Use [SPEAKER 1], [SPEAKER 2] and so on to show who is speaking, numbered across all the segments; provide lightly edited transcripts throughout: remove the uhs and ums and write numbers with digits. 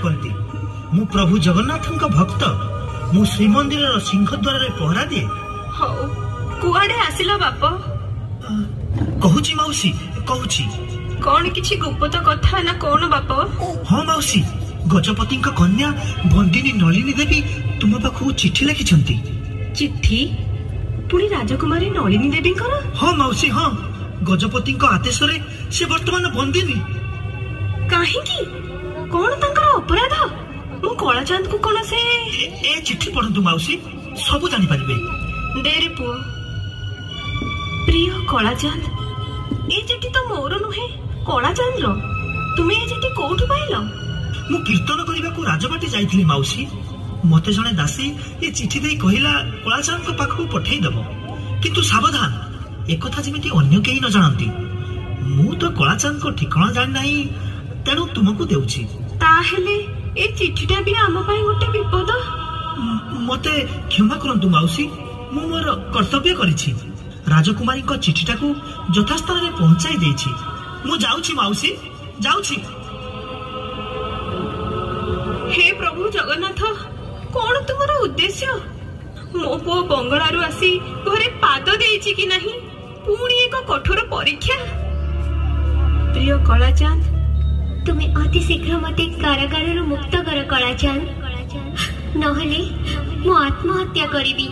[SPEAKER 1] डाकती। मु प्रभु जगन्नाथ भक्त। मु श्रीमंदिर सिंहद्वार पहरा दिए।
[SPEAKER 2] हौ कुआडे आसिला बाप?
[SPEAKER 1] कहूची मौसी कहूची।
[SPEAKER 2] कौन किछि गुप्त कथा ना कौन बाप?
[SPEAKER 1] हाँ मौसी, गजपति कन्या बंदिनी नलिनी देवी तुम पाखु चिठी लिखिछंती।
[SPEAKER 2] चिठी? पुणी राजकुमारी नलिनी देवी?
[SPEAKER 1] हाँ मौसी हाँ, गजपति आदेश से वर्तमान बंदिनी।
[SPEAKER 2] काहेकी? कौन तांकर अपराध? मु कलाचांद को कौन से
[SPEAKER 1] ए चिठी पढ़ंतु मौसी, सब जानि परिबे।
[SPEAKER 2] देरे पुओ। प्रिय कलाचांद, ए चिठी तो मोर नुहे, कलाचांद रो। तुमे ए चिठी कोठु पाइलो?
[SPEAKER 1] मु कीर्तन करबा को राजबाटी जाइथिली मौसी। मते जने दासी ए चिठी देई कहिला कलाचांद को पाखु पठेई दबो, किंतु सावधान, एकथा जेमिति अन्य केही न जानंती। मु तो कलाचांद को ठिकाना जान नाही, तेणु तुमको देउछि।
[SPEAKER 2] ताहेले ए चिठीटा भी आम पई गोटे विपद।
[SPEAKER 1] मते क्षमा करंतु मौसी, मु मोर कर्तव्य करिछि। राजकुमारी को चिठीटा को यथास्थान रे पहुंचाई देछि। मु जाउछि मौसी, जाउछि।
[SPEAKER 2] हे प्रभु जगन्नाथ, कौन तुमर उद्देश्य? मो पुओ बंगलारू आसी घरे पाद देछि कि नहीं, पुणी एक कठोर परीक्षा। प्रिय कलाचांद,
[SPEAKER 3] तुम्हें अति शीघ्र मते कारागार मुक्त कर कलाचांद, नहले मु आत्महत्या करिबी।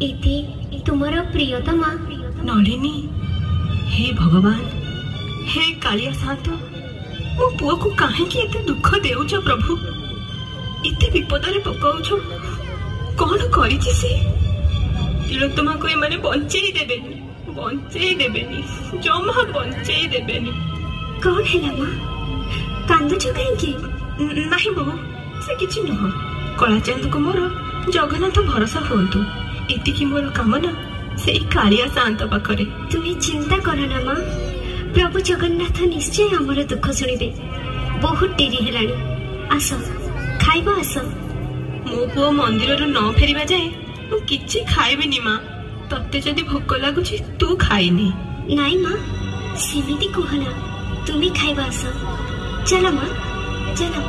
[SPEAKER 3] एते तुमर प्रियतमा
[SPEAKER 2] नलिनी। हे भगवान, हे कालिया सात, मो पुओ को काहेकि एते दुख देउछ प्रभु? एते विपद रे पकाउछ? कौन करिछि से? तिलोत्तमा को ए माने बंचेई देबेनी, जमा बंचेई देबेनी।
[SPEAKER 3] कौन हैला मा? कांदुछ काहेकि?
[SPEAKER 2] नाही बहु, से किछि नह। कलाचांद को मोर जगन्नाथ भरोसा होंतु, एतिकी मोर कामना सेई कालिया शांत पाखरे।
[SPEAKER 3] तुम्हें चिंता करो ना माँ, प्रभु जगन्नाथ निश्चय हमर दुख सुनिबे। बहुत डेरी हेलानी, आस खाइबा आस।
[SPEAKER 2] मो पुओ मंदिर न फेरिबा जाए मु किछि खाइबिनी माँ। तते जदि भोक लागुछि तू खाइनी।
[SPEAKER 3] नाई माँ, सेमिति कहना, तुम्हें खाइबा आस। चलो माँ, चलो।